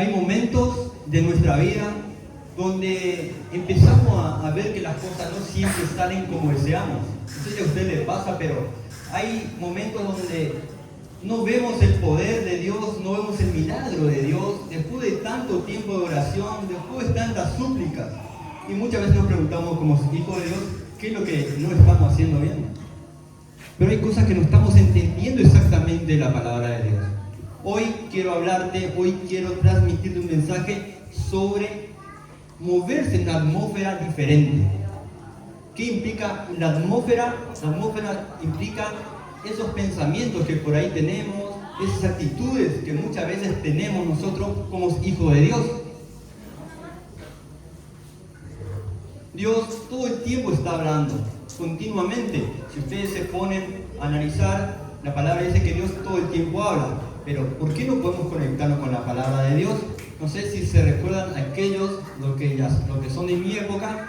Hay momentos de nuestra vida donde empezamos a ver que las cosas no siempre salen como deseamos. No sé si a usted le pasa, pero hay momentos donde no vemos el poder de Dios, no vemos el milagro de Dios, después de tanto tiempo de oración, después de tantas súplicas. Y muchas veces nos preguntamos como hijos de Dios, ¿qué es lo que no estamos haciendo bien? Pero hay cosas que no estamos entendiendo exactamente de la palabra de Dios. Hoy quiero hablarte, hoy quiero transmitirte un mensaje sobre moverse en una atmósfera diferente. ¿Qué implica la atmósfera? La atmósfera implica esos pensamientos que por ahí tenemos, esas actitudes que muchas veces tenemos nosotros como hijos de Dios. Dios todo el tiempo está hablando, continuamente. Si ustedes se ponen a analizar, la palabra dice que Dios todo el tiempo habla. Pero ¿por qué no podemos conectarnos con la palabra de Dios? No sé si se recuerdan aquellos, los que son de mi época.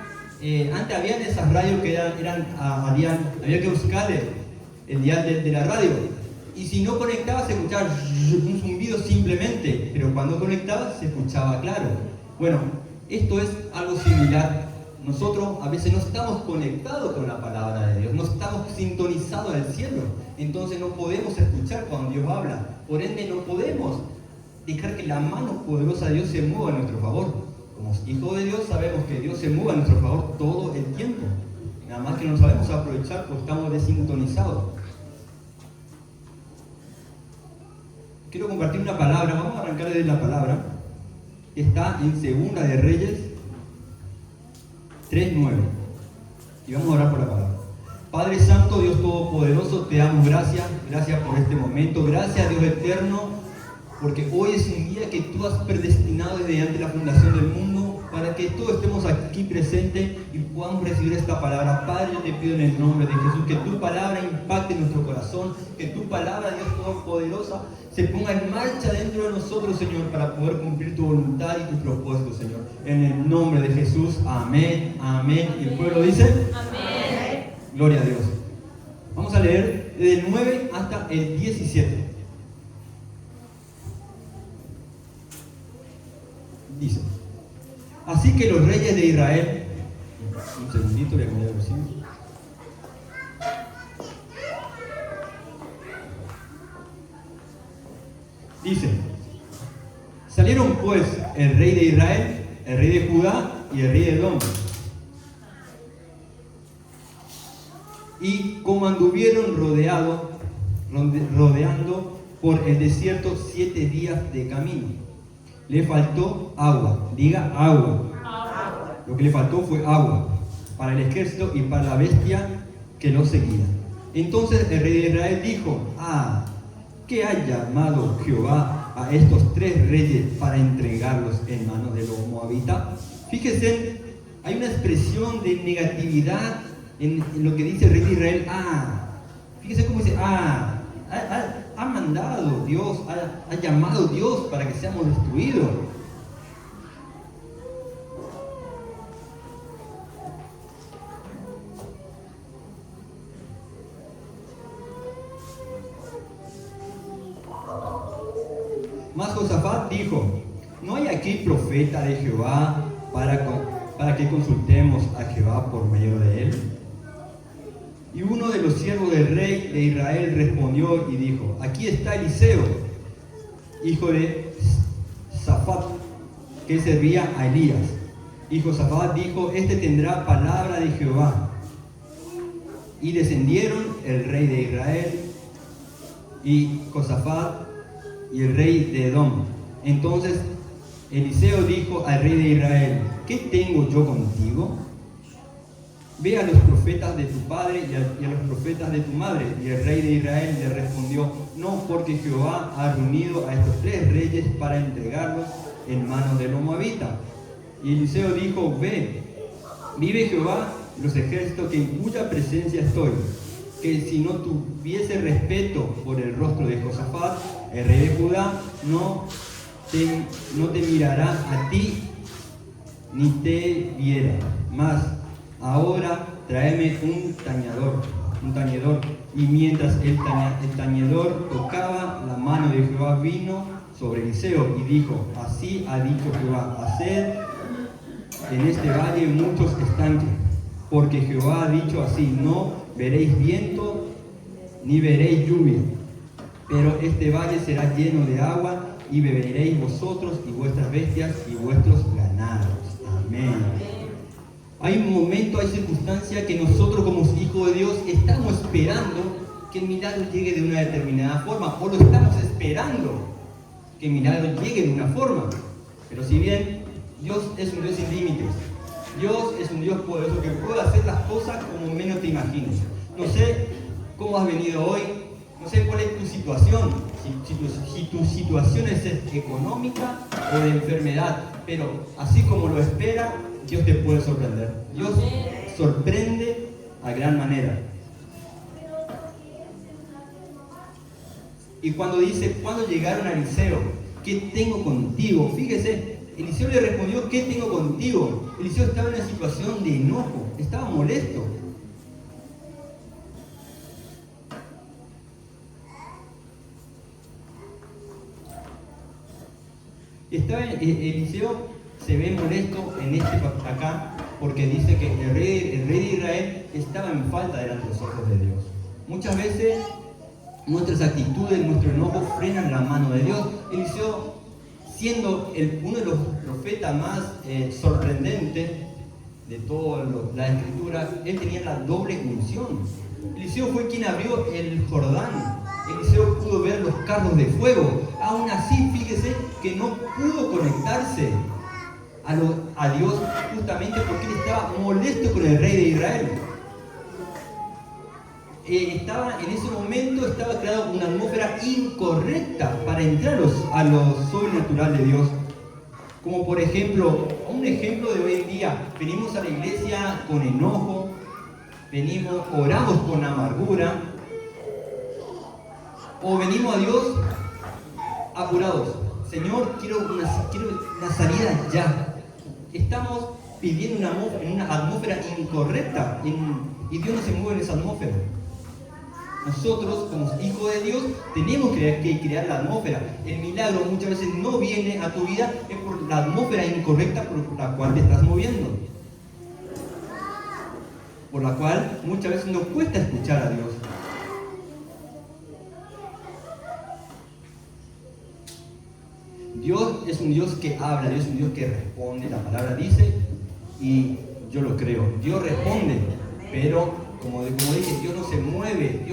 Antes habían esas radios que había que buscarle el dial de la radio. Y si no conectaba se escuchaba un zumbido simplemente, pero cuando conectaba se escuchaba claro. Bueno, esto es algo similar. Nosotros a veces no estamos conectados con la palabra de Dios, no estamos sintonizados al cielo, entonces no podemos escuchar cuando Dios habla. Por ende no podemos dejar que la mano poderosa de Dios se mueva a nuestro favor. Como hijos de Dios sabemos que Dios se mueve a nuestro favor todo el tiempo. Nada más que no sabemos aprovechar porque estamos desintonizados. Quiero compartir una palabra, vamos a arrancar desde la palabra, que está en Segunda de Reyes 3:9. Y vamos a orar por la palabra. Padre Santo, Dios Todopoderoso, te damos gracias por este momento, gracias Dios eterno, porque hoy es un día que tú has predestinado desde antes de la fundación del mundo, para que todos estemos aquí presentes y podamos recibir esta palabra. Padre, yo te pido en el nombre de Jesús, que tu palabra impacte en nuestro corazón, que tu palabra, Dios Todopoderoso, se ponga en marcha dentro de nosotros, Señor, para poder cumplir tu voluntad y tus propósitos, Señor. En el nombre de Jesús, amén, amén. Y el pueblo dice, amén. Gloria a Dios. Vamos a leer desde el 9 hasta el 17. Dice, así que los reyes de Israel, un segundito, voy a cambiar de versículo. Dice, salieron pues el rey de Israel, el rey de Judá y el rey de Edom. Y como anduvieron rodeando por el desierto 7 días de camino, le faltó agua. Diga agua. Lo que le faltó fue agua para el ejército y para la bestia que lo seguía. Entonces el rey de Israel dijo, ¿qué ha llamado Jehová a estos 3 reyes para entregarlos en manos de los moabitas? Fíjense, hay una expresión de negatividad en lo que dice el rey de Israel. Fíjense cómo dice, ha mandado Dios, ha llamado Dios para que seamos destruidos. Mas Josafat dijo, ¿no hay aquí profeta de Jehová para que consultemos a Jehová por medio de él? Y uno de los siervos del rey de Israel respondió y dijo, aquí está Eliseo, hijo de Safat, que servía a Elías. Y Josafat dijo, este tendrá palabra de Jehová. Y descendieron el rey de Israel y Josafat y el rey de Edom. Entonces Eliseo dijo al rey de Israel, ¿qué tengo yo contigo? Ve a los profetas de tu padre y a los profetas de tu madre. Y el rey de Israel le respondió, no, porque Jehová ha reunido a estos 3 reyes para entregarlos en manos de los moabitas. Y Eliseo dijo, vive Jehová los ejércitos que en cuya presencia estoy, que si no tuviese respeto por el rostro de Josafat, el rey de Judá, no te mirará a ti ni te viera. Mas ahora tráeme un tañedor. Y mientras el tañedor tocaba, la mano de Jehová vino sobre Eliseo y dijo: así ha dicho Jehová, haced en este valle muchos estanques, porque Jehová ha dicho así: no veréis viento ni veréis lluvia, pero este valle será lleno de agua, y beberéis vosotros y vuestras bestias y vuestros ganados. Amén. Hay un momento, hay circunstancia que nosotros como hijos de Dios estamos esperando que el milagro llegue de una determinada forma, o lo estamos esperando que el milagro llegue de una forma. Pero si bien Dios es un Dios sin límites, Dios es un Dios poderoso que puede hacer las cosas como menos te imaginas. No sé cómo has venido hoy, no sé cuál es tu situación, si tu situación es económica o de enfermedad, pero así como lo espera, Dios te puede sorprender. Dios sorprende a gran manera. Y cuando dice: cuando llegaron a Eliseo, ¿qué tengo contigo? Fíjese, Eliseo le respondió: ¿qué tengo contigo? Eliseo estaba en una situación de enojo, estaba molesto. Eliseo se ve molesto en acá porque dice que el rey de Israel estaba en falta delante de los ojos de Dios. Muchas veces nuestras actitudes, nuestro enojo frenan la mano de Dios. Eliseo, siendo uno de los profetas más sorprendentes de toda la escritura, él tenía la doble unción. Eliseo fue quien abrió el Jordán. Eliseo pudo ver los carros de fuego. Aún así, fíjese que no pudo conectarse a Dios, justamente porque él estaba molesto con el rey de Israel. En ese momento estaba creada una atmósfera incorrecta para entrar a lo sobrenatural de Dios. Como por ejemplo, un ejemplo de hoy en día: venimos a la iglesia con enojo, oramos con amargura, o venimos a Dios apurados. Señor, quiero una salida ya. Estamos pidiendo una atmósfera incorrecta y Dios no se mueve en esa atmósfera. Nosotros, como hijos de Dios, tenemos que crear la atmósfera. El milagro muchas veces no viene a tu vida, es por la atmósfera incorrecta por la cual te estás moviendo. Por la cual muchas veces nos cuesta escuchar a Dios. Dios es un Dios que habla, Dios es un Dios que responde. La palabra dice, y yo lo creo, Dios responde, pero como dije, Dios no se mueve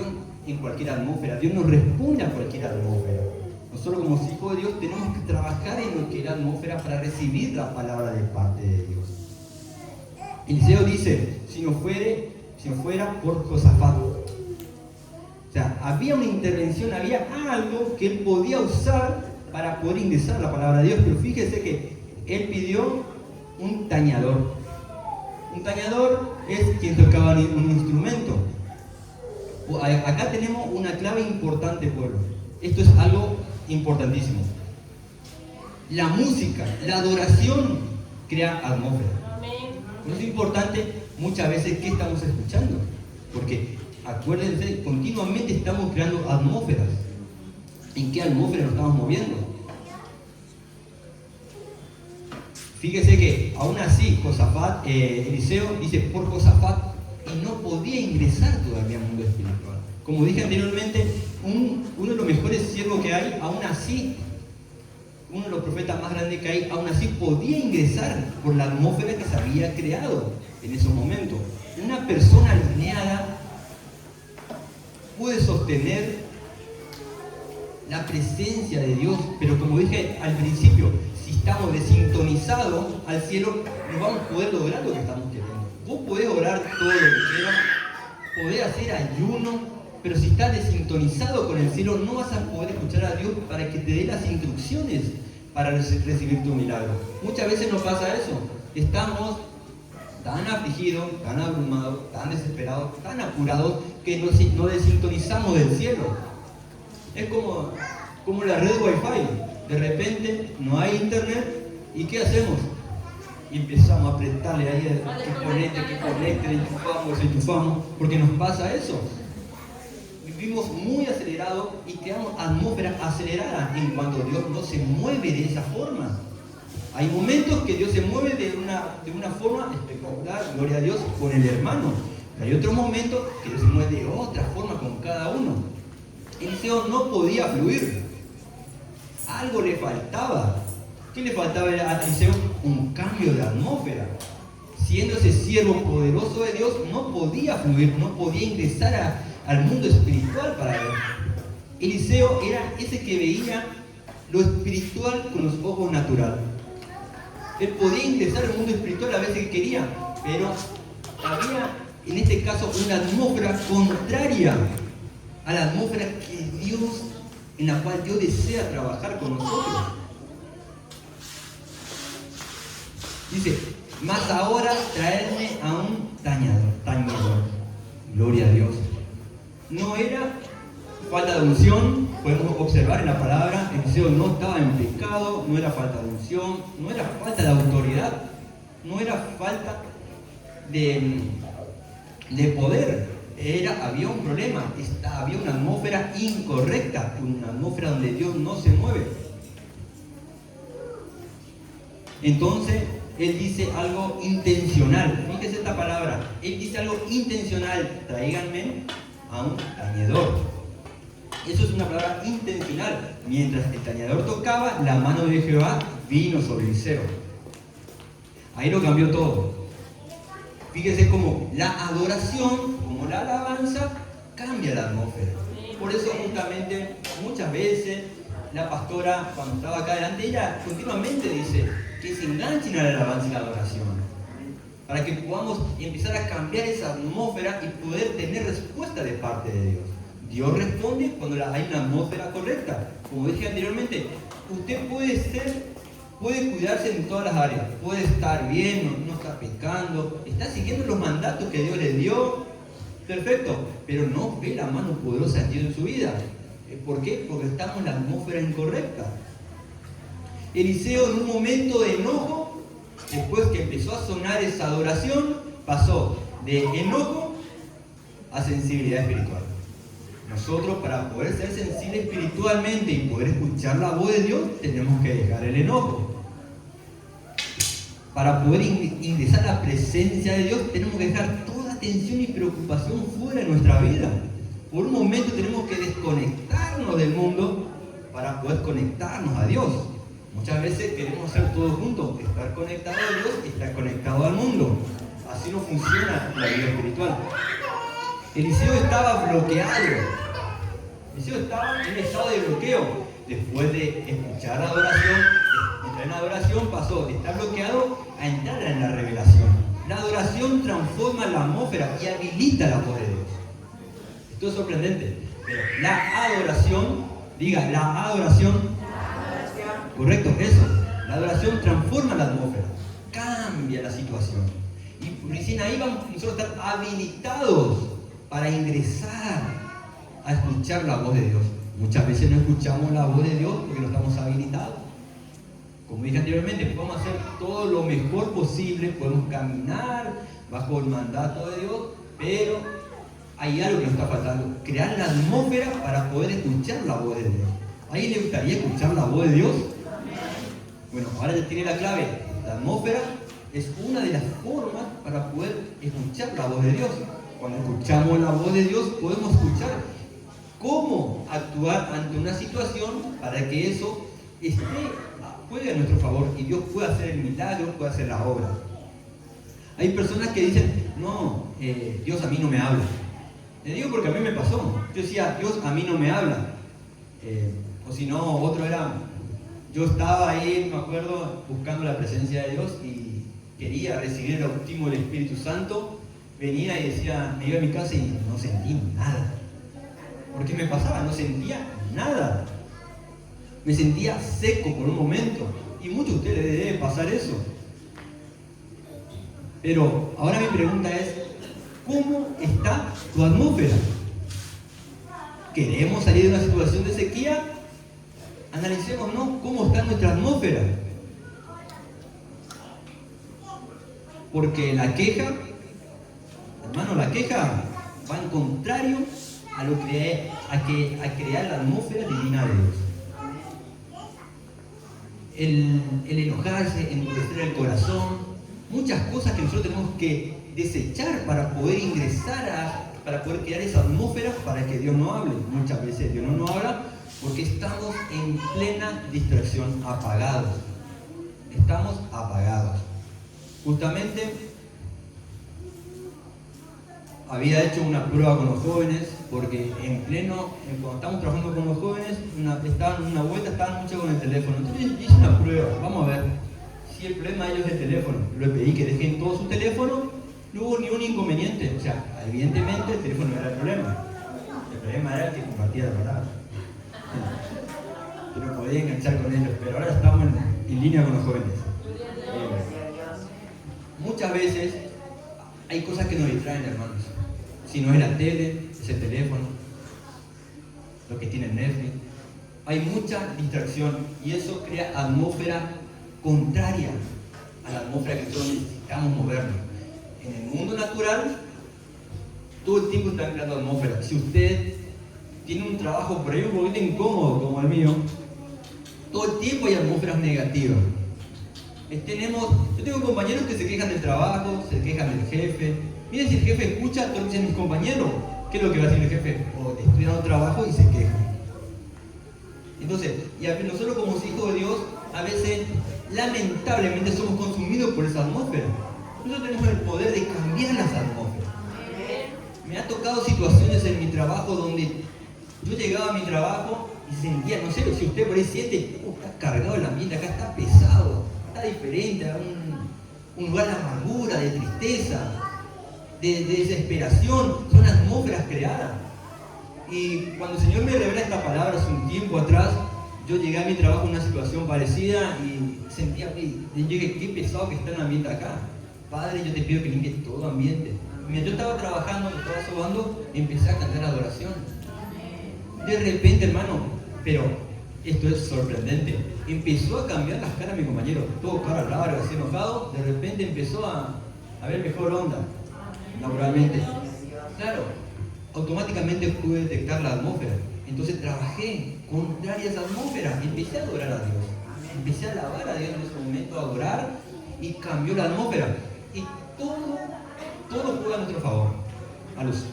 en cualquier atmósfera, Dios no responde a cualquier atmósfera. Nosotros como hijos de Dios tenemos que trabajar en cualquier atmósfera para recibir la palabra de parte de Dios. Eliseo dice: si no fuera por Josafat. O sea, había una intervención, había algo que él podía usar para poder ingresar la palabra de Dios, pero fíjese que él pidió un tañador. Un tañador es quien tocaba un instrumento. Acá tenemos una clave importante, pueblo. Esto es algo importantísimo. La música, la adoración crea atmósfera. Por eso es importante muchas veces qué estamos escuchando, porque acuérdense, continuamente estamos creando atmósferas. ¿En qué atmósfera nos estamos moviendo? Fíjese que aún así Eliseo dice por Josafat, y no podía ingresar todavía al mundo espiritual. Como dije anteriormente, uno de los mejores siervos que hay, aún así, uno de los profetas más grandes que hay, aún así podía ingresar por la atmósfera que se había creado en esos momentos. Una persona alineada puede sostener la presencia de Dios, pero como dije al principio, si estamos desintonizados al cielo, no vamos a poder lograr lo que estamos queriendo. Vos podés orar todo lo que quieras, podés hacer ayuno, pero si estás desintonizado con el cielo, no vas a poder escuchar a Dios para que te dé las instrucciones para recibir tu milagro. Muchas veces nos pasa eso. Estamos tan afligidos, tan abrumados, tan desesperados, tan apurados, que nos desintonizamos del cielo. Es como la red Wi-Fi. De repente no hay internet, ¿y qué hacemos? Y empezamos a apretarle ahí que conecte, enchufamos, porque nos pasa eso. vivimos muy acelerados y creamos atmósfera acelerada en cuanto Dios no se mueve de esa forma. Hay momentos que Dios se mueve de una forma espectacular, gloria a Dios, con el hermano. Pero hay otros momentos que Dios se mueve de otra forma con cada uno. Eliseo no podía fluir. Algo le faltaba. ¿Qué le faltaba a Eliseo? Un cambio de atmósfera. Siendo ese siervo poderoso de Dios, no podía fluir, no podía ingresar al mundo espiritual para ver. Eliseo era ese que veía lo espiritual con los ojos naturales. Él podía ingresar al mundo espiritual a veces que quería, pero había en este caso una atmósfera contraria a la atmósfera que Dios, en la cual Dios desea trabajar con nosotros. Dice, mas ahora traerme a un tañedor. Gloria a Dios. No era falta de unción, podemos observar en la palabra, Eliseo no estaba en pecado, no era falta de unción, no era falta de autoridad, no era falta de poder, había un problema, había una atmósfera incorrecta, una atmósfera donde Dios no se mueve. Entonces, él dice algo intencional, fíjese esta palabra, él dice algo intencional, tráiganme a un tañedor. Eso es una palabra intencional. Mientras el tañedor tocaba, la mano de Jehová vino sobre Eliseo. Ahí lo cambió todo. Fíjese cómo la adoración, como la alabanza, cambia la atmósfera. Por eso justamente muchas veces la pastora, cuando estaba acá delante, ella continuamente dice que se enganchen a la alabanza y la adoración, para que podamos empezar a cambiar esa atmósfera y poder tener respuesta de parte de Dios. Dios responde cuando hay una atmósfera correcta. Como dije anteriormente, usted puede cuidarse en todas las áreas, puede estar bien, no está pecando, está siguiendo los mandatos que Dios le dio, perfecto, pero no ve la mano poderosa de Dios en su vida. ¿Por qué? Porque estamos en la atmósfera incorrecta. Eliseo, en un momento de enojo, después que empezó a sonar esa adoración, pasó de enojo a sensibilidad espiritual. Nosotros, para poder ser sensibles espiritualmente y poder escuchar la voz de Dios, tenemos que dejar el enojo. Para poder ingresar a la presencia de Dios, tenemos que dejar toda tensión y preocupación fuera de nuestra vida. Por un momento tenemos que desconectarnos del mundo para poder conectarnos a Dios. Muchas veces queremos hacer todo juntos, estar conectado a Dios y estar conectado al mundo. Así no funciona la vida espiritual. Eliseo estaba bloqueado. Eliseo estaba en estado de bloqueo. Después de escuchar la adoración, entrar en la adoración, pasó de estar bloqueado a entrar en la revelación. La adoración transforma la atmósfera y habilita la voz de Dios. Esto es sorprendente. Pero la adoración, diga, la adoración. Correcto, eso. La adoración transforma la atmósfera, cambia la situación. Y recién ahí vamos nosotros a estar habilitados para ingresar a escuchar la voz de Dios. Muchas veces no escuchamos la voz de Dios porque no estamos habilitados. Como dije anteriormente, podemos hacer todo lo mejor posible, podemos caminar bajo el mandato de Dios, pero hay algo que nos está faltando: crear la atmósfera para poder escuchar la voz de Dios. ¿A alguien le gustaría escuchar la voz de Dios? Bueno, ahora ya tiene la clave. La atmósfera es una de las formas para poder escuchar la voz de Dios. Cuando escuchamos la voz de Dios, podemos escuchar cómo actuar ante una situación para que eso juegue a nuestro favor y Dios pueda hacer el milagro, pueda hacer la obra. Hay personas que dicen, no, Dios a mí no me habla. Le digo porque a mí me pasó. Yo decía, Dios a mí no me habla. O si no, otro era, yo estaba ahí, me acuerdo, buscando la presencia de Dios y quería recibir el bautismo del Espíritu Santo. Venía y decía, me iba a mi casa y no sentí nada. ¿Por qué me pasaba? No sentía nada. Me sentía seco por un momento. Y muchos de ustedes les debe pasar eso. Pero ahora mi pregunta es, ¿cómo está tu atmósfera? ¿Queremos salir de una situación de sequía? Analicémonos cómo está nuestra atmósfera. Porque la queja, hermano, la queja va en contrario a crear la atmósfera divina de Dios. El enojarse, endurecer el corazón, muchas cosas que nosotros tenemos que desechar para poder ingresar para poder crear esa atmósfera para que Dios no hable. Muchas veces Dios no nos habla porque estamos en plena distracción, apagados. Estamos apagados. Justamente había hecho una prueba con los jóvenes, porque cuando estamos trabajando con los jóvenes, estaban en una vuelta, estaban mucho con el teléfono. Entonces hice una prueba, vamos a ver si el problema de ellos es el teléfono. Les pedí que dejen todo su teléfono, no hubo ni un inconveniente. O sea, evidentemente el teléfono no era el problema. El problema era el que compartía la palabra. Que no podía enganchar con ellos, pero ahora estamos en línea con los jóvenes. Muchas veces hay cosas que nos distraen, hermanos. Si no es la tele, es el teléfono, lo que tiene Netflix. Hay mucha distracción y eso crea atmósfera contraria a la atmósfera que nosotros necesitamos movernos. En el mundo natural, todo el tiempo están creando atmósfera. Si usted tiene un trabajo por ahí un poquito incómodo como el mío, todo el tiempo hay atmósferas negativas. Yo tengo compañeros que se quejan del trabajo, se quejan del jefe. Miren, si el jefe escucha lo que dicen mis compañeros, ¿qué es lo que va a decir el jefe? O estoy dando trabajo y se queja. Entonces, y nosotros como hijos de Dios, a veces, lamentablemente, somos consumidos por esa atmósfera. Nosotros tenemos el poder de cambiar las atmósferas. Me ha tocado situaciones en mi trabajo donde yo llegaba a mi trabajo y sentía, no sé si usted por ahí siente, está cargado el ambiente, acá está pesado, está diferente, un lugar de amargura, de tristeza, de desesperación, son atmósferas creadas. Y cuando el Señor me revela esta palabra hace un tiempo atrás, yo llegué a mi trabajo en una situación parecida y sentía, yo dije, qué pesado que está el ambiente acá. Padre, yo te pido que limpies todo ambiente. Mientras yo estaba trabajando, estaba sobando, empecé a cantar adoración. De repente, hermano, pero esto es sorprendente, empezó a cambiar las caras de mi compañero, todo cara larga, así enojado, de repente empezó a ver mejor onda, naturalmente. Claro, automáticamente pude detectar la atmósfera, entonces trabajé contraria a esa atmósfera, empecé a adorar a Dios, empecé a alabar a Dios en ese momento, a adorar, y cambió la atmósfera, y todo fue a nuestro favor,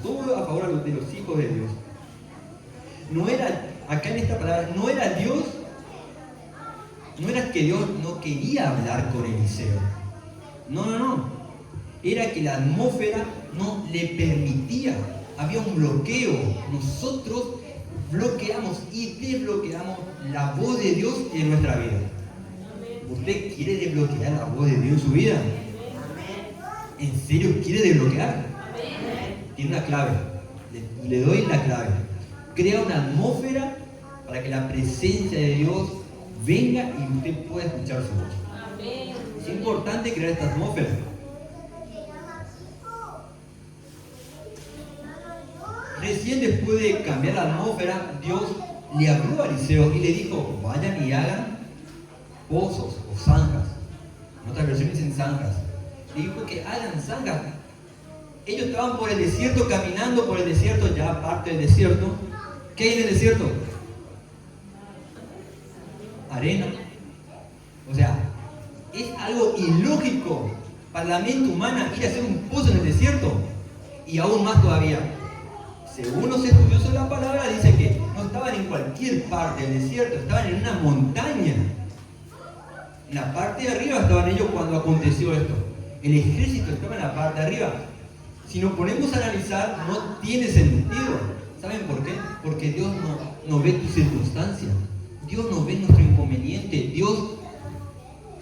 todo a favor de los hijos de Dios. No era, acá en esta palabra, no era Dios, no era que Dios no quería hablar con Eliseo. No. Era que la atmósfera no le permitía. Había un bloqueo. Nosotros bloqueamos y desbloqueamos la voz de Dios en nuestra vida. ¿Usted quiere desbloquear la voz de Dios en su vida? ¿En serio quiere desbloquear? Tiene una clave. Le doy la clave. Crea una atmósfera para que la presencia de Dios venga y usted pueda escuchar su voz. Es importante crear esta atmósfera. Recién después de cambiar la atmósfera, Dios le habló a Eliseo y le dijo, vayan y hagan pozos o zanjas. En otras versiones dicen zanjas. Le dijo que hagan zanjas. Ellos estaban por el desierto, caminando por el desierto, ya parte del desierto. ¿Qué hay en el desierto? Arena. O sea, es algo ilógico para la mente humana ir a hacer un pozo en el desierto. Y aún más todavía, según los estudiosos de la palabra, dice que no estaban en cualquier parte del desierto, estaban en una montaña. En la parte de arriba estaban ellos cuando aconteció esto. El ejército estaba en la parte de arriba. Si nos ponemos a analizar, no tiene sentido. ¿Saben por qué? Porque Dios no ve tu circunstancia. Dios no ve nuestro inconveniente. Dios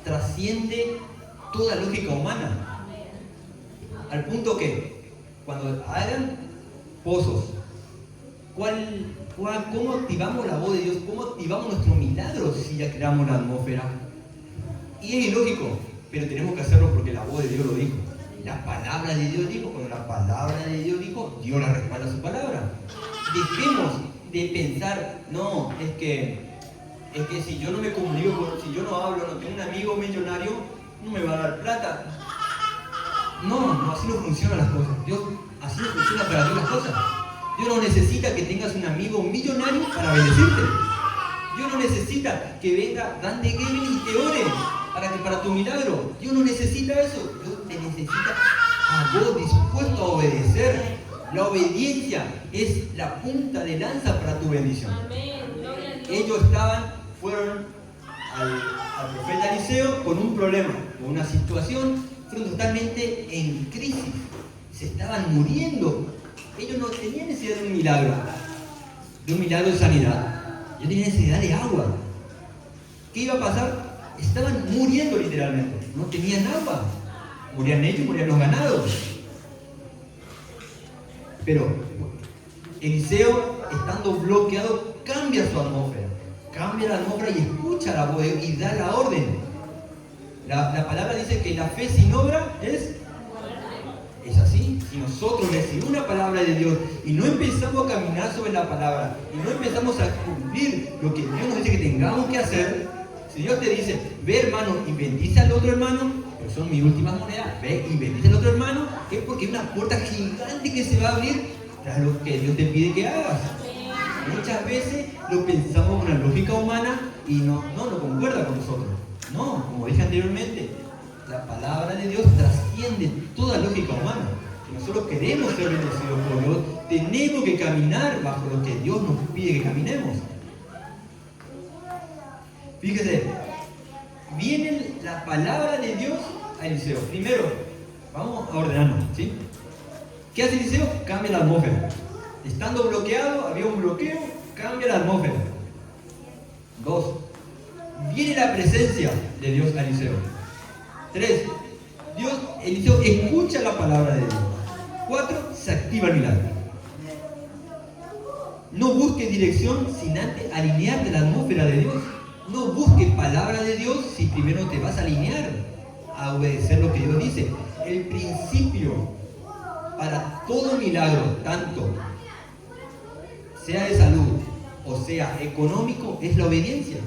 trasciende toda lógica humana. Al punto que, cuando hagan pozos, ¿cómo activamos la voz de Dios? ¿Cómo activamos nuestro milagro si ya creamos la atmósfera? Y es ilógico, pero tenemos que hacerlo porque la voz de Dios lo dijo. La palabra de Dios dijo, cuando la palabra de Dios dijo, Dios la respalda su palabra. Dejemos de pensar, no, es que si yo no me comunico, si yo no hablo, no tengo un amigo millonario, no me va a dar plata. No, así no funcionan las cosas. Dios, así no funciona para Dios las cosas. Dios no necesita que tengas un amigo millonario para bendecirte. Dios no necesita que venga Dan de Gebel y te ore para tu milagro. Dios no necesita eso. Dios te necesita a vos dispuesto a obedecer. La obediencia es la punta de lanza para tu bendición. Ellos fueron al profeta Eliseo con un problema, con una situación, fueron totalmente en crisis. Se estaban muriendo. Ellos no tenían necesidad de un milagro de sanidad. Ellos tenían necesidad de agua. ¿Qué iba a pasar? Estaban muriendo literalmente. No tenían agua. Morían ellos, morían los ganados. Pero Eliseo, estando bloqueado, cambia su atmósfera. Cambia la atmósfera y escucha la voz y da la orden. La palabra dice que la fe sin obra es así. Si nosotros recibimos una palabra de Dios y no empezamos a caminar sobre la palabra y no empezamos a cumplir lo que Dios nos dice que tengamos que hacer, si Dios te dice, ve hermano y bendice al otro hermano, que son mis últimas monedas, ve y bendice al otro hermano, es porque hay una puerta gigante que se va a abrir tras lo que Dios te pide que hagas. Muchas veces lo pensamos con la lógica humana y no concuerda con nosotros. No, como dije anteriormente, la palabra de Dios trasciende toda lógica humana. Si nosotros queremos ser bendecidos por Dios, tenemos que caminar bajo lo que Dios nos pide que caminemos. Fíjese, viene la palabra de Dios a Eliseo. Primero, vamos a ordenarnos, ¿sí? ¿Qué hace Eliseo? Cambia la atmósfera. Estando bloqueado, había un bloqueo, cambia la atmósfera. 2. Viene la presencia de Dios a Eliseo. 3. Eliseo escucha la palabra de Dios. 4. Se activa el milagro. No busques dirección sin antes alinearte a la atmósfera de Dios. No busques palabra de Dios si primero te vas a alinear a obedecer lo que Dios dice. El principio para todo milagro, tanto sea de salud o sea económico, es la obediencia.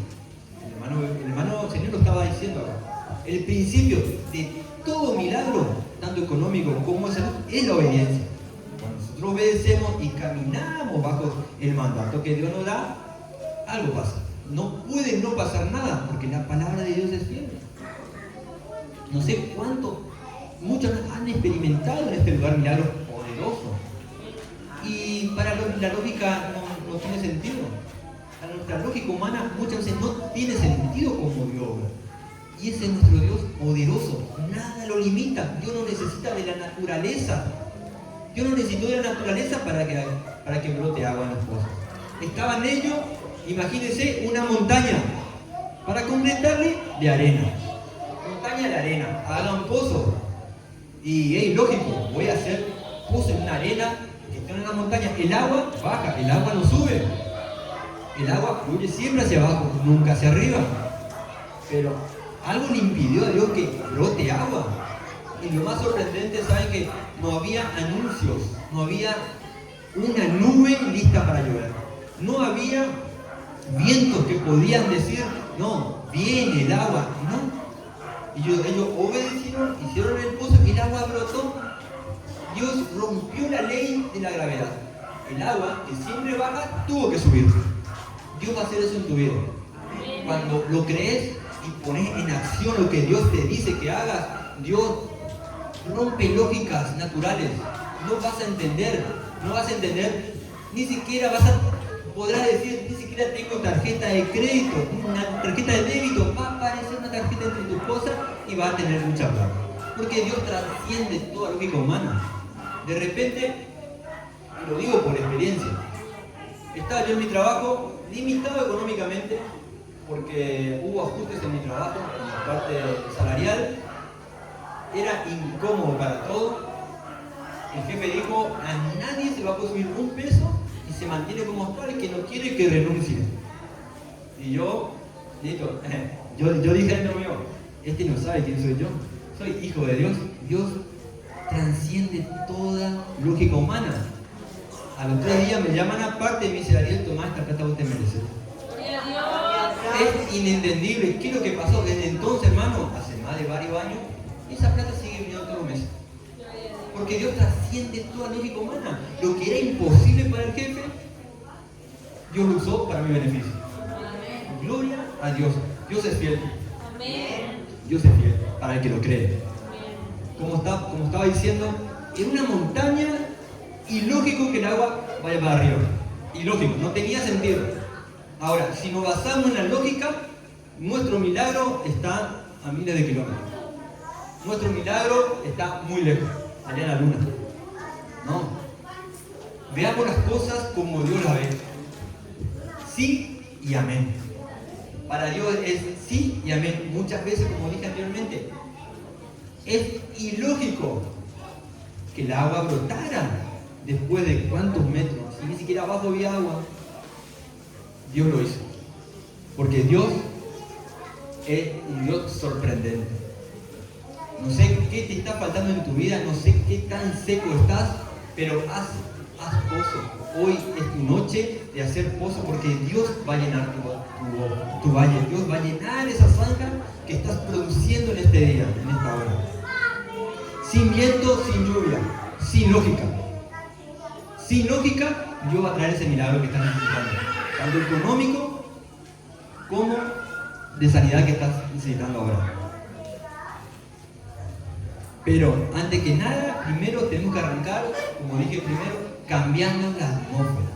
El hermano Señor lo estaba diciendo acá. El principio de todo milagro, tanto económico como de salud, es la obediencia. Cuando nosotros obedecemos y caminamos bajo el mandato que Dios nos da, algo pasa. No puede no pasar nada, porque la palabra de Dios es fiel. No sé muchos han experimentado en este lugar milagros poderosos. Y para la lógica no tiene sentido. Para nuestra lógica humana muchas veces no tiene sentido como Dios obra. Y ese es nuestro Dios poderoso. Nada lo limita. Dios no necesita de la naturaleza. Dios no necesitó de la naturaleza para que brote agua en las cosas. Estaban ellos, imagínense, una montaña. Para completarle, de arena. Montaña de arena. Hagan pozo. Y es lógico, voy a hacer pozo en una arena que está en una montaña. El agua baja, el agua no sube. El agua fluye siempre hacia abajo, nunca hacia arriba. Pero algo le impidió a Dios que brote agua. Y lo más sorprendente, saben que no había anuncios, no había una nube lista para llover. No había vientos que podían decir, no, viene el agua. No. Y ellos obedecieron, hicieron el pozo y el agua brotó. Dios rompió la ley de la gravedad. El agua, que siempre baja, tuvo que subir. Dios va a hacer eso en tu vida. Cuando lo crees y pones en acción lo que Dios te dice que hagas, Dios rompe lógicas naturales. No vas a entender, ni siquiera podrás decir, ni siquiera tengo tarjeta de crédito, una tarjeta de débito, va a aparecer una tarjeta entre tus cosas y va a tener mucha plata. Porque Dios trasciende toda lógica humana. De repente, y lo digo por experiencia, estaba yo en mi trabajo limitado económicamente porque hubo ajustes en mi trabajo, en la parte salarial, era incómodo para todo. El jefe dijo, a nadie se va a subir un peso y se mantiene como actual, el que no quiere que renuncie. Y yo, listo, yo dije dentro mío, este no sabe quién soy yo, soy hijo de Dios. Dios transciende toda lógica humana. A los 3 días me llaman aparte y me dicen, Ariel, tomá esta plata, vos te mereces. Es inentendible. ¿Qué es lo que pasó? Desde entonces, hermano, hace más de varios años, esa plata sigue viniendo todos los meses. Porque Dios trasciende toda lógica humana. Lo que era imposible para el jefe, Dios lo usó para mi beneficio. Amén. Gloria a Dios. Dios es fiel. Amén. Dios es fiel para el que lo cree. Como estaba diciendo, en una montaña, ilógico que el agua vaya para arriba. Ilógico, no tenía sentido. Ahora, si nos basamos en la lógica, nuestro milagro está a miles de kilómetros. Nuestro milagro está muy lejos, allá en la luna. No. Veamos las cosas como Dios las ve. Sí y amén. Para Dios es sí y amén. Muchas veces, como dije anteriormente, es ilógico que el agua brotara después de cuántos metros, y ni siquiera abajo había agua. Dios lo hizo. Porque Dios es un Dios sorprendente. No sé qué te está faltando en tu vida, no sé qué tan seco estás, pero haz pozo. Hoy es tu noche de hacer pozo, porque Dios va a llenar tu valle. Dios va a llenar esa zanja que estás produciendo en este día, en esta hora. Sin viento, sin lluvia, sin lógica. Sin lógica, Dios va a traer ese milagro que estás necesitando, tanto económico como de sanidad que estás necesitando ahora. Pero antes que nada, primero tenemos que arrancar, como dije primero, cambiando la atmósfera.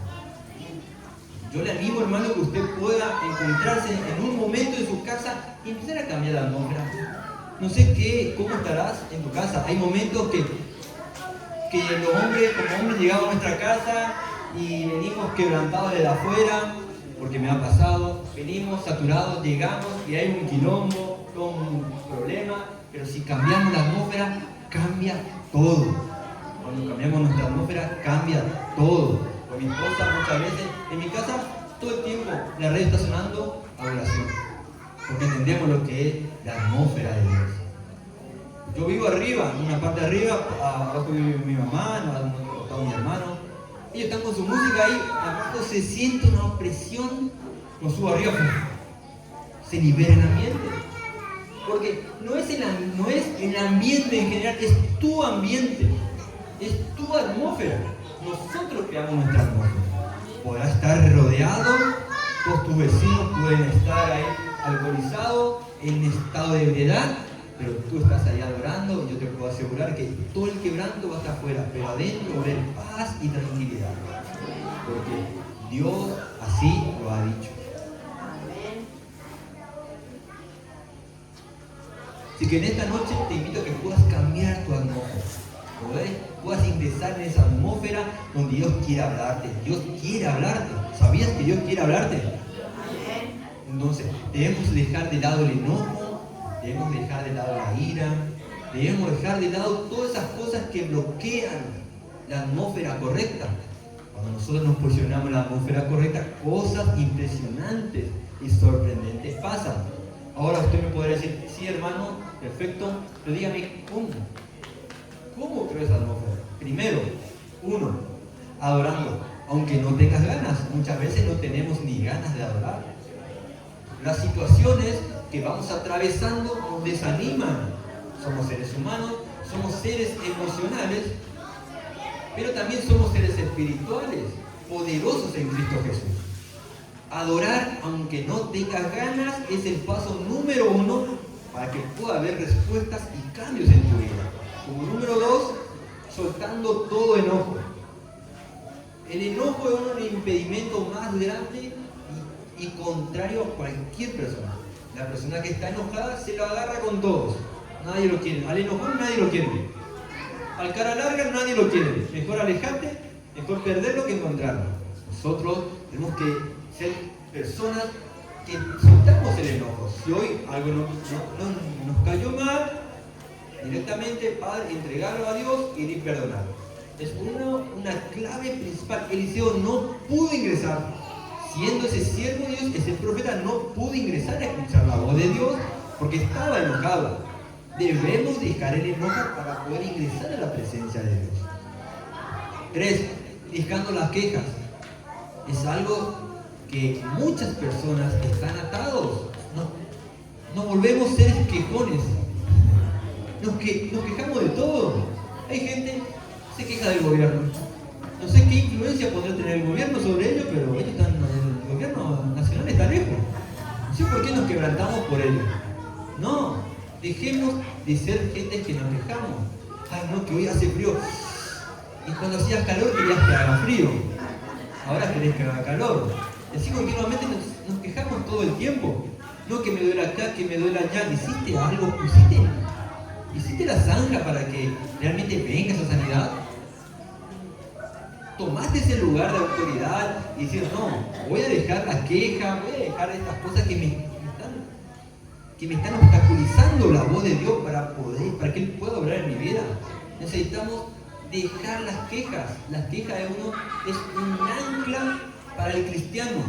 Yo le animo, hermano, que usted pueda encontrarse en un momento en su casa y empezar a cambiar la atmósfera. No sé cómo estarás en tu casa. Hay momentos que los hombres, como hombres, llegamos a nuestra casa y venimos quebrantados de afuera, porque me ha pasado, venimos saturados, llegamos y hay un quilombo, todo un problema, pero si cambiamos la atmósfera, cambia todo. Cuando cambiamos nuestra atmósfera, cambia todo. Con mi esposa muchas veces, en mi casa, todo el tiempo la red está sonando adoración, porque entendemos lo que es la atmósfera de Dios. Yo vivo arriba, en una parte de arriba, abajo vive mi mamá, abajo mi hermano. Ellos están con su música ahí, abajo se siente una opresión, con su arriba, se libera el ambiente. Porque no es el ambiente en general, es tu ambiente, es tu atmósfera. Nosotros creamos nuestra atmósfera. Podrás estar rodeado, todos tus vecinos pueden estar ahí alcoholizados, en estado de ebriedad, pero tú estás ahí adorando, y yo te puedo asegurar que todo el quebranto va a estar afuera, pero adentro va a haber paz y tranquilidad. Porque Dios así lo ha dicho. Así que en esta noche te invito a que puedas cambiar tu atmósfera. Puedas ingresar en esa atmósfera donde Dios quiere hablarte. Dios quiere hablarte. ¿Sabías que Dios quiere hablarte? Entonces, debemos dejar de lado el enojo, debemos dejar de lado la ira, debemos dejar de lado todas esas cosas que bloquean la atmósfera correcta. Cuando nosotros nos posicionamos en la atmósfera correcta, cosas impresionantes y sorprendentes pasan. Ahora usted me podrá decir, sí, hermano, perfecto, pero dígame, ¿cómo? ¿Cómo creo esa atmósfera? Primero, uno, adorando, aunque no tengas ganas. Muchas veces no tenemos ni ganas de adorar. Las situaciones que vamos atravesando nos desaniman. Somos seres humanos, somos seres emocionales, pero también somos seres espirituales, poderosos en Cristo Jesús. Adorar, aunque no tengas ganas, es el paso número 1 para que pueda haber respuestas y cambios en tu vida. Como número 2, soltando todo enojo. El enojo es un impedimento más grande y contrario a cualquier persona. La persona que está enojada se lo agarra con todos. Nadie lo quiere. Al enojón nadie lo quiere. Al cara larga nadie lo quiere. Mejor alejarte, mejor perderlo que encontrarlo. Nosotros tenemos que ser personas que soltamos el enojo. Si hoy algo nos cayó mal, directamente, Padre, entregarlo a Dios y ir perdonar. Es una clave principal. Eliseo no pudo ingresar. Siendo ese siervo de Dios, ese profeta, no pudo ingresar a escuchar la voz de Dios porque estaba enojado. Debemos dejar el enojo para poder ingresar a la presencia de Dios. 3. Dejando las quejas. Es algo que muchas personas están atados. Nos volvemos seres quejones. Nos quejamos de todo. Hay gente que se queja del gobierno. No sé qué influencia podría tener el gobierno sobre ellos, pero ellos están, el gobierno nacional está lejos. No sé por qué nos quebrantamos por ellos. No, dejemos de ser gente que nos quejamos. Ay, no, que hoy hace frío. Y cuando hacías calor querías que haga frío. Ahora querés que haga calor. Y así continuamente nos quejamos todo el tiempo. No, que me duele acá, que me duele allá. ¿Hiciste algo? ¿Hiciste la zanja para que realmente venga esa sanidad? ¿Tomaste ese lugar de autoridad y decir, no, voy a dejar la queja, voy a dejar estas cosas que me están obstaculizando la voz de Dios para que Él pueda obrar en mi vida? Necesitamos dejar las quejas. La queja de uno es un ancla para el cristiano.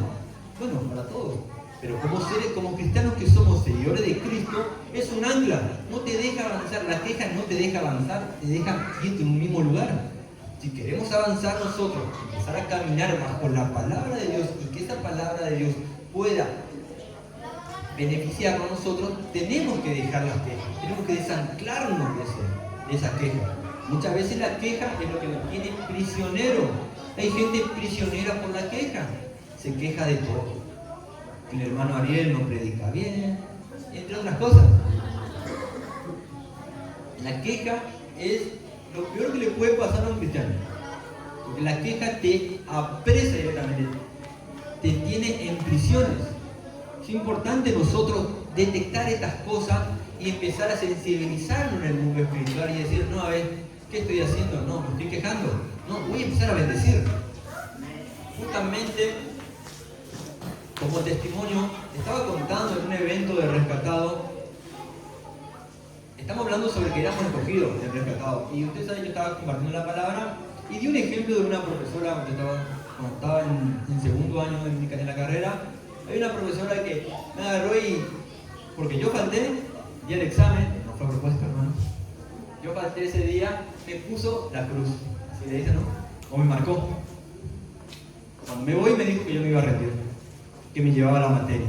Bueno, para todos. Pero como cristianos que somos seguidores de Cristo, es un ancla. No te deja avanzar. La queja no te deja avanzar, te deja quieto en un mismo lugar. Si queremos avanzar nosotros, empezar a caminar más por la palabra de Dios y que esa palabra de Dios pueda beneficiarnos a nosotros, tenemos que dejar las quejas, tenemos que desanclarnos de esa queja. Muchas veces la queja es lo que nos tiene prisioneros. Hay gente prisionera por la queja, se queja de todo. El hermano Ariel no predica bien, entre otras cosas. La queja es lo peor que le puede pasar a un cristiano, porque la queja te apresa directamente, te tiene en prisiones. Es importante nosotros detectar estas cosas y empezar a sensibilizarnos en el mundo espiritual y decir, no, a ver, ¿qué estoy haciendo? No, me estoy quejando. No, voy a empezar a bendecir. Justamente, como testimonio, estaba contando en un evento de rescatado. Estamos hablando sobre que éramos escogidos del rescatado. Y ustedes saben, yo estaba compartiendo la palabra y di un ejemplo de una profesora cuando estaba en segundo año en la carrera. Hay una profesora que me agarró y, porque yo falté, di el examen, no fue a propósito, hermano. Yo falté ese día, me puso la cruz, así le dice, ¿no? O me marcó. Cuando me voy me dijo que yo me iba a rendir, que me llevaba la materia.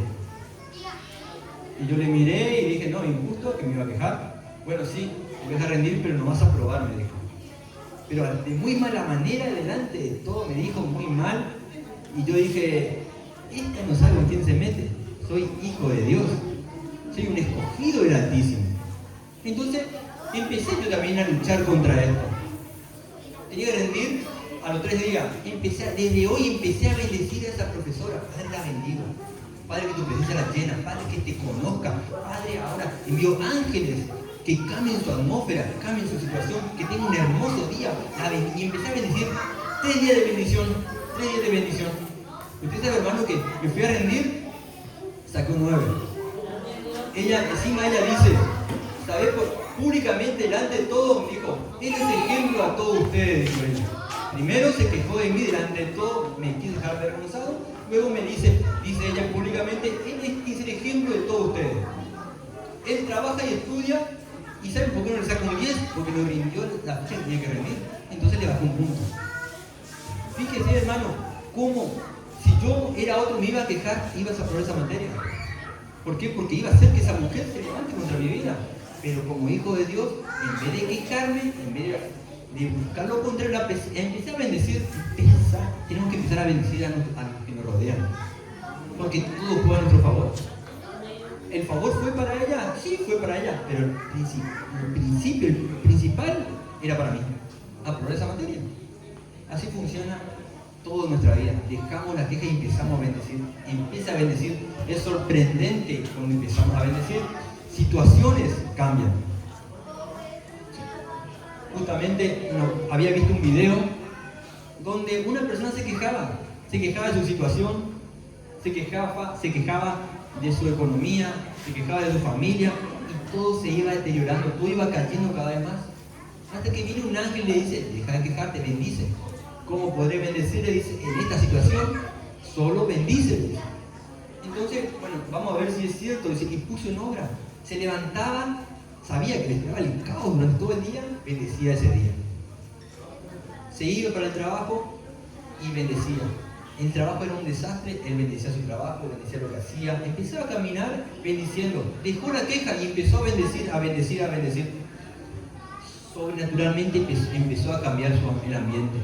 Y yo le miré y dije, no, injusto, que me iba a quejar. Bueno, sí, te vas a rendir, pero no vas a aprobar, me dijo. Pero de muy mala manera, delante de todo, me dijo muy mal. Y yo dije, esta no sabe con quién se mete. Soy hijo de Dios. Soy un escogido del Altísimo. Entonces, empecé yo también a luchar contra esto. Tenía que rendir a los 3 días. Desde hoy empecé a bendecir a esa profesora. Padre, la bendigo. Padre, que tu presencia la llena. Padre, que te conozca. Padre, ahora envío ángeles que cambien su atmósfera, cambien su situación, que tenga un hermoso día. Y empecé a bendecir 3 días de bendición. 3 días de bendición. Usted sabe, hermano, que me fui a rendir, saqué un 9. Encima ella dice, ¿sabes? Públicamente, delante de todos, me dijo, él es ejemplo a todos ustedes, dijo ella. Primero se quejó de mí delante de todos, me quiso dejar avergonzado. Luego me dice ella públicamente, él es el ejemplo de todos ustedes. Él trabaja y estudia, y ¿saben por qué no le saca un 10? Porque lo rindió la fecha que tenía que rendir. Entonces le bajó un punto. Fíjese, hermano, cómo si yo era otro me iba a quejar, ibas a aprobar esa materia. ¿Por qué? Porque iba a hacer que esa mujer se levante contra mi vida. Pero como hijo de Dios, en vez de quejarme, en vez de buscarlo contra la empecé a bendecir. Tenemos que empezar a bendecir a los que nos rodean. Porque todo fue a nuestro favor. ¿El favor fue para ella? Sí, fue para ella. Pero el principal era para mí. Aprobar esa materia. Así funciona toda nuestra vida. Dejamos la queja y empezamos a bendecir. Empieza a bendecir. Es sorprendente cuando empezamos a bendecir. Situaciones cambian. Justamente había visto un video donde una persona se quejaba de su situación, se quejaba de su economía, se quejaba de su familia y todo se iba deteriorando, todo iba cayendo cada vez más. Hasta que viene un ángel y le dice, deja de quejarte, bendice. ¿Cómo podré bendecir? Le dice, en esta situación, solo bendice. Entonces, bueno, vamos a ver si es cierto. Dice, y puso en obra. Se levantaba, sabía que le esperaba el caos durante todo el día, bendecía ese día. Se iba para el trabajo y bendecía. El trabajo era un desastre, él bendecía su trabajo, bendecía lo que hacía. Empezaba a caminar bendiciendo. Dejó la queja y empezó a bendecir, a bendecir, a bendecir. sobrenaturalmente empezó a cambiar el ambiente.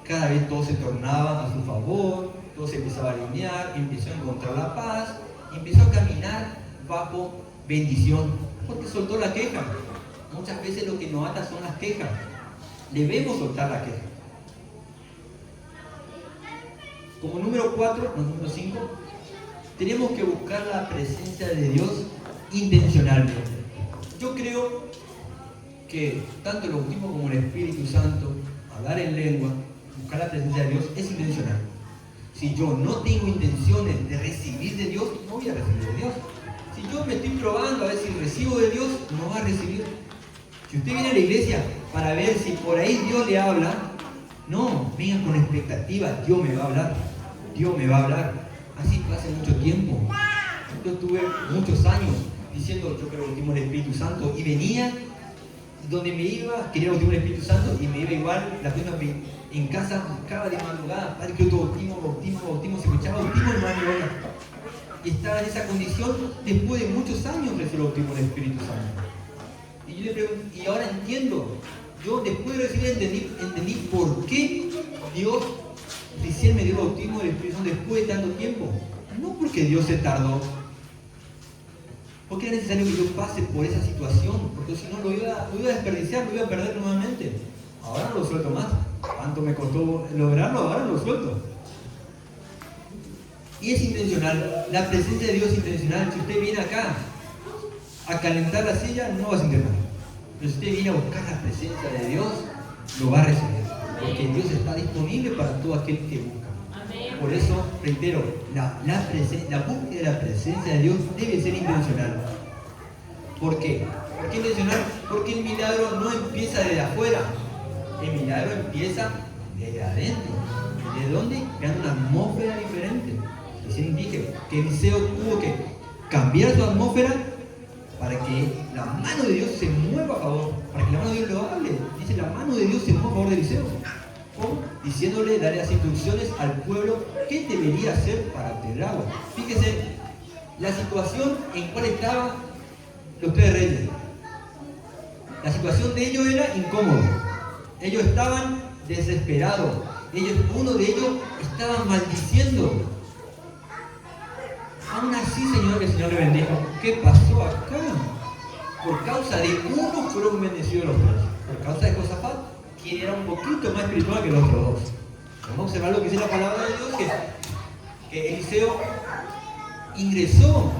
Cada vez todo se tornaba a su favor, todo se empezaba a alinear, empezó a encontrar la paz, empezó a caminar bajo bendición, porque soltó la queja. Muchas veces lo que nos ata son las quejas. Debemos soltar la queja. Como número 5, tenemos que buscar la presencia de Dios intencionalmente. Yo creo que tanto el bautismo como el Espíritu Santo, hablar en lengua, buscar la presencia de Dios, es intencional. Si yo no tengo intenciones de recibir de Dios, no voy a recibir de Dios. Si yo me estoy probando a ver si recibo de Dios, no va a recibir. Si usted viene a la iglesia para ver si por ahí Dios le habla, no, venga con expectativa, Dios me va a hablar, Dios me va a hablar. Así fue hace mucho tiempo. Yo tuve muchos años diciendo, yo quiero el bautismo del Espíritu Santo, y venía, donde me iba, quería el bautismo del Espíritu Santo, y me iba igual, la persona en casa buscaba de madrugada, padre, quiero tu bautismo, se me echaba bautismo en mano y estaba en esa condición después de muchos años recibí el bautismo del Espíritu Santo. Y yo le pregunto, y ahora entiendo, yo después de recibir entendí por qué Dios recién me dio el bautismo del Espíritu Santo después de tanto tiempo. No porque Dios se tardó, porque era necesario que yo pase por esa situación, porque si no lo iba a desperdiciar, lo iba a perder nuevamente. Ahora no lo suelto más. ¿Cuánto me costó lograrlo? Ahora lo suelto. Y es intencional, la presencia de Dios es intencional. Si usted viene acá a calentar la silla, no va a sentir nada. Pero si usted viene a buscar la presencia de Dios, lo va a recibir. Porque Dios está disponible para todo aquel que busca. Por eso, reitero, la búsqueda de la presencia de Dios debe ser intencional. ¿Por qué? ¿Por qué intencional? Porque el milagro no empieza desde afuera. El milagro empieza desde adentro. ¿De dónde? Creando una atmósfera diferente. Recién dije que Eliseo tuvo que cambiar su atmósfera para que la mano de Dios se mueva a favor, para que la mano de Dios lo hable. Dice, la mano de Dios se mueva a favor de Eliseo. ¿Cómo? Diciéndole, darle las instrucciones al pueblo qué debería hacer para obtener agua. Fíjese la situación en cual estaban los 3 reyes. La situación de ellos era incómoda. Ellos estaban desesperados. Uno de ellos estaba maldiciendo. Aún así, Señor, que el Señor le bendijo. ¿Qué pasó acá? Por causa de uno fueron bendecidos los 3. Por causa de Josafat, quien era un poquito más espiritual que los otros 2. Vamos a observar lo que dice la palabra de Dios, que Eliseo ingresó,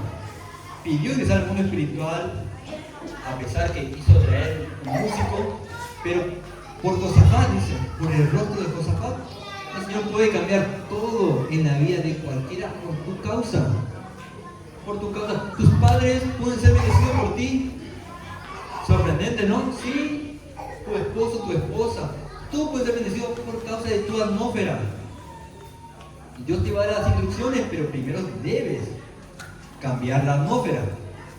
pidió ingresar al mundo espiritual, a pesar que quiso traer un músico, pero por Josafat, dice, por el rostro de Josafat, el Señor puede cambiar todo en la vida de cualquiera por tu causa. Por tu causa. Tus padres pueden ser bendecidos por ti. Sorprendente, ¿no? Sí. Tu esposo, tu esposa. Tú puedes ser bendecido por causa de tu atmósfera. Dios te va a dar las instrucciones, pero primero debes cambiar la atmósfera.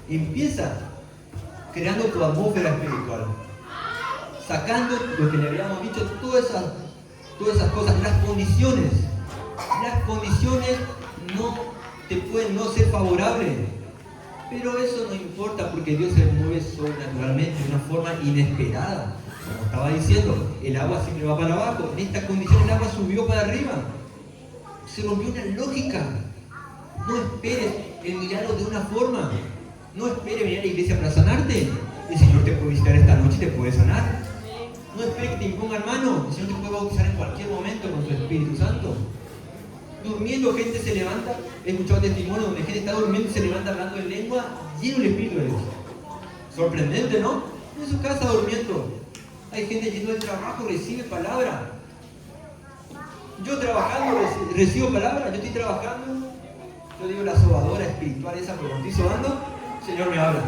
Empieza creando tu atmósfera espiritual. Sacando lo que le habíamos dicho, todas esas cosas, las condiciones no te pueden no ser favorables, pero eso no importa porque Dios se mueve sobrenaturalmente de una forma inesperada. Como estaba diciendo, el agua siempre va para abajo, en esta condición el agua subió para arriba, se rompió una lógica. No esperes el milagro de una forma, no esperes venir a la iglesia para sanarte. El Señor te puede visitar esta noche y te puede sanar. No esperes que te impongan mano, el Señor te puede bautizar en cualquier momento con su Espíritu Santo. Durmiendo gente se levanta, he escuchado testimonios donde gente está durmiendo y se levanta hablando en lengua, lleno del Espíritu de Dios. Sorprendente, ¿no? En su casa durmiendo. Hay gente yendo del trabajo, recibe palabra. Yo trabajando, recibo palabra, yo estoy trabajando. Yo digo la sobadora espiritual esa, pero cuando estoy sobando, el Señor me habla.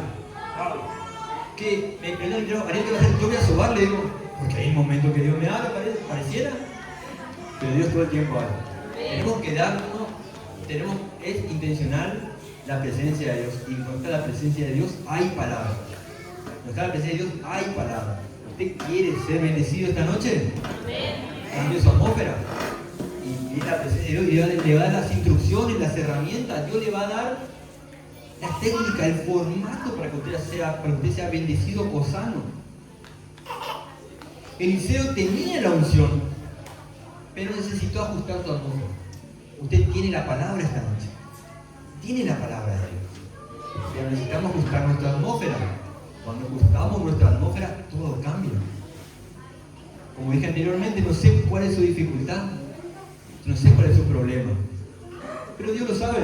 Que me prende el micrófono, yo voy a sobar, le digo, porque hay un momento que Dios me habla, pareciera, pero Dios todo el tiempo habla. Tenemos que darnos, es intencional la presencia de Dios, y cuando está la presencia de Dios hay palabra. Cuando está la presencia de Dios hay palabra. ¿Usted quiere ser bendecido esta noche? Cambie su atmósfera. Y la presencia de Dios le va a dar las instrucciones, las herramientas, Dios le va a dar la técnica, el formato para que usted sea bendecido o sano. Eliseo tenía la unción, pero necesitó ajustar su atmósfera. Usted tiene la palabra esta noche. Tiene la palabra de Dios. Pero necesitamos ajustar nuestra atmósfera. Cuando ajustamos nuestra atmósfera, todo cambia. Como dije anteriormente, no sé cuál es su dificultad. No sé cuál es su problema. Pero Dios lo sabe.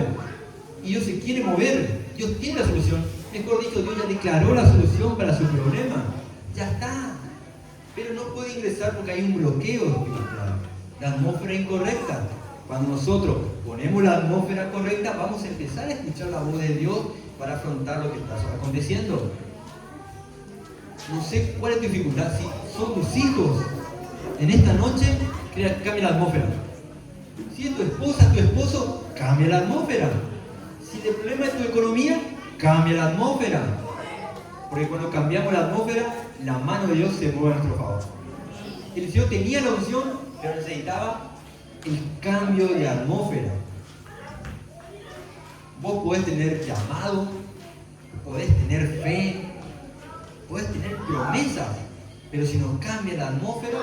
Y Dios se quiere mover. Dios tiene la solución. Mejor dicho, Dios ya declaró la solución para su problema. Ya está. Pero no puede ingresar porque hay un bloqueo espiritual. La atmósfera incorrecta. Cuando nosotros ponemos la atmósfera correcta, vamos a empezar a escuchar la voz de Dios para afrontar lo que está aconteciendo. No sé cuál es tu dificultad. Si son tus hijos, en esta noche, cambia la atmósfera. Si es tu esposa, tu esposo, cambia la atmósfera. Si el problema es tu economía, cambia la atmósfera. Porque cuando cambiamos la atmósfera, la mano de Dios se mueve a nuestro favor. Eliseo tenía la unción, pero necesitaba el cambio de atmósfera. Vos podés tener llamado, podés tener fe, podés tener promesas, pero si no cambia la atmósfera,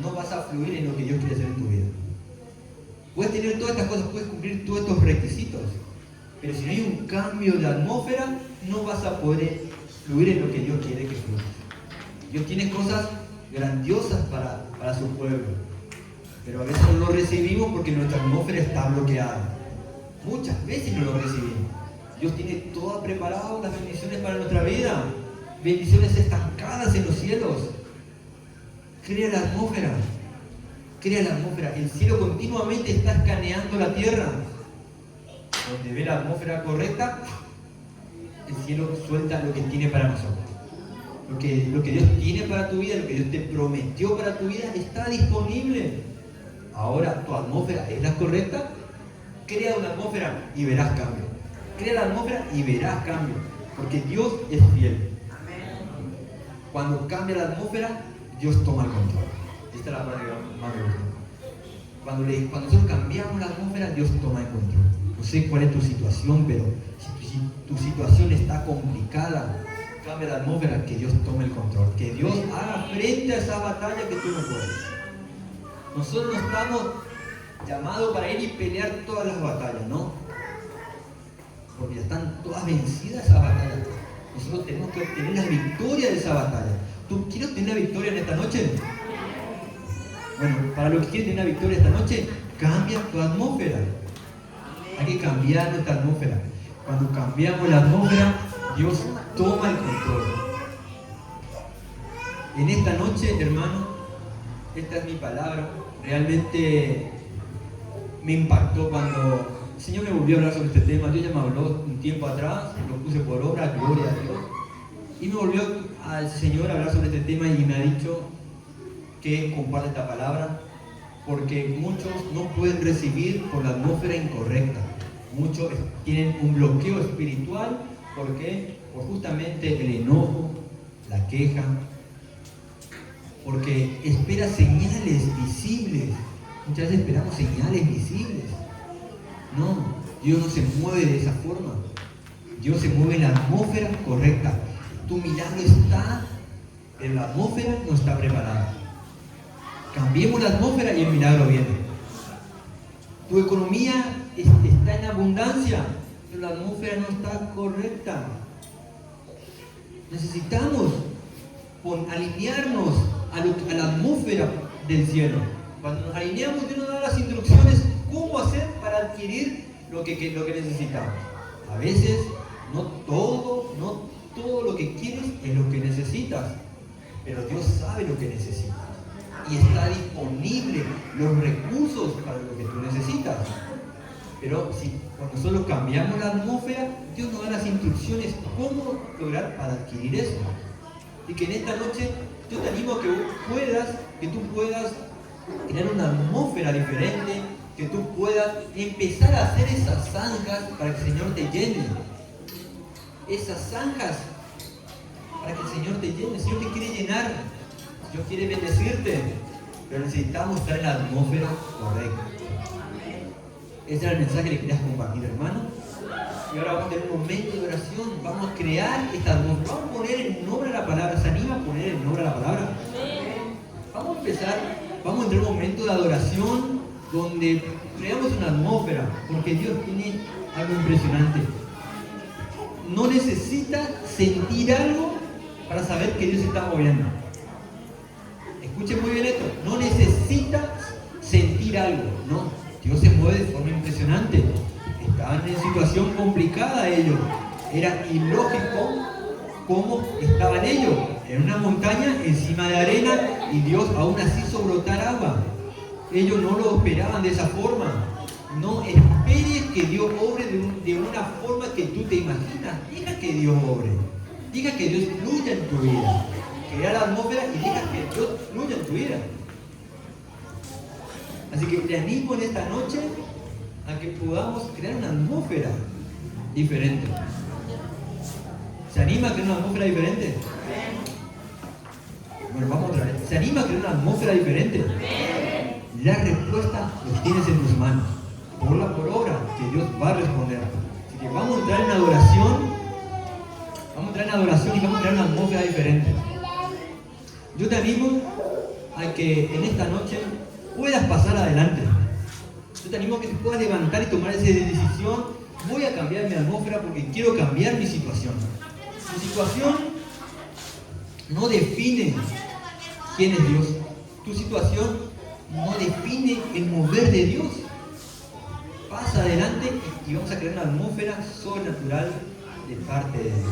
no vas a fluir en lo que Dios quiere hacer en tu vida. Puedes tener todas estas cosas, puedes cumplir todos estos requisitos, pero si no hay un cambio de atmósfera, no vas a poder fluir en lo que Dios quiere que fluyas. Dios tiene cosas grandiosas para su pueblo, pero a veces no lo recibimos porque nuestra atmósfera está bloqueada. Muchas veces no lo recibimos. Dios tiene todo preparado, las bendiciones para nuestra vida, bendiciones estancadas en los cielos. Crea la atmósfera. Crea la atmósfera. El cielo continuamente está escaneando la tierra. Donde ve la atmósfera correcta, el cielo suelta lo que tiene para nosotros. Lo que Dios tiene para tu vida, lo que Dios te prometió para tu vida, está disponible. Ahora, ¿tu atmósfera es la correcta? Crea una atmósfera y verás cambio. Crea la atmósfera y verás cambio. Porque Dios es fiel. Cuando cambia la atmósfera, Dios toma el control. Esta es la parte que más me gusta. Cuando nosotros cambiamos la atmósfera, Dios toma el control. No sé cuál es tu situación, pero si tu situación está complicada, cambia la atmósfera, que Dios tome el control. Que Dios haga frente a esa batalla que tú no puedes. Nosotros no estamos llamados para ir y pelear todas las batallas, ¿no? Porque ya están todas vencidas esas batallas. Nosotros tenemos que obtener la victoria de esa batalla. ¿Tú quieres obtener la victoria en esta noche? Bueno, para los que quieren tener la victoria esta noche, cambia tu atmósfera. Hay que cambiar nuestra atmósfera. Cuando cambiamos la atmósfera, Dios toma el control. En esta noche, hermano, esta es mi palabra. Realmente me impactó cuando el Señor me volvió a hablar sobre este tema. Dios ya me habló un tiempo atrás, lo puse por obra, gloria a Dios. Y me volvió al Señor a hablar sobre este tema y me ha dicho que comparte esta palabra porque muchos no pueden recibir por la atmósfera incorrecta. Muchos tienen un bloqueo espiritual. ¿Por qué? Por justamente el enojo, la queja, porque espera señales visibles. Muchas veces esperamos señales visibles. No, Dios no se mueve de esa forma. Dios se mueve en la atmósfera correcta. Tu milagro está, pero la atmósfera no está preparada. Cambiemos la atmósfera y el milagro viene. Tu economía está en abundancia, pero la atmósfera no está correcta. Necesitamos alinearnos a la atmósfera del cielo. Cuando nos alineamos, Dios nos da las instrucciones cómo hacer para adquirir lo que necesitamos. A veces no todo lo que quieres es lo que necesitas, pero Dios sabe lo que necesitas y está disponible los recursos para lo que tú necesitas. Pero cuando nosotros cambiamos la atmósfera, Dios nos da las instrucciones cómo lograr para adquirir eso. Y que en esta noche yo te animo a que tú puedas crear una atmósfera diferente, que tú puedas empezar a hacer esas zanjas para que el Señor te llene. Esas zanjas para que el Señor te llene. El Señor te quiere llenar. Dios quiere bendecirte, pero necesitamos estar en la atmósfera correcta. Ese era el mensaje que le querías compartir, hermano. Y ahora vamos a tener un momento de oración. Vamos a crear esta atmósfera. Vamos a poner el nombre a la palabra. ¿Se anima a poner el nombre a la palabra? vamos a empezar, vamos a entrar en un momento de adoración donde creamos una atmósfera, porque Dios tiene algo impresionante. No necesitas sentir algo para saber que Dios se está moviendo. Escuchen muy bien esto, no necesitas sentir algo, no. Dios se mueve de forma impresionante. Estaban en situación complicada ellos. Era ilógico cómo estaban ellos. En una montaña, encima de arena, y Dios aún así hizo brotar agua. Ellos no lo esperaban de esa forma. No esperes que Dios obre de una forma que tú te imaginas. Deja que Dios obre. Deja que Dios fluya en tu vida. Crea la atmósfera y deja que Dios fluya en tu vida. Así que te animo en esta noche a que podamos crear una atmósfera diferente. ¿Se anima a crear una atmósfera diferente? Bueno, vamos otra vez. ¿Se anima a crear una atmósfera diferente? La respuesta los tienes en tus manos. Por obra, que Dios va a responder. Así que vamos a entrar en adoración. Vamos a entrar en adoración y vamos a crear una atmósfera diferente. Yo te animo a que en esta noche puedas pasar adelante. Yo te animo a que te puedas levantar y tomar esa decisión. Voy a cambiar mi atmósfera porque quiero cambiar mi situación. Mi situación no define quién es Dios. Tu situación no define el mover de Dios. Pasa adelante y vamos a crear una atmósfera sobrenatural de parte de Dios.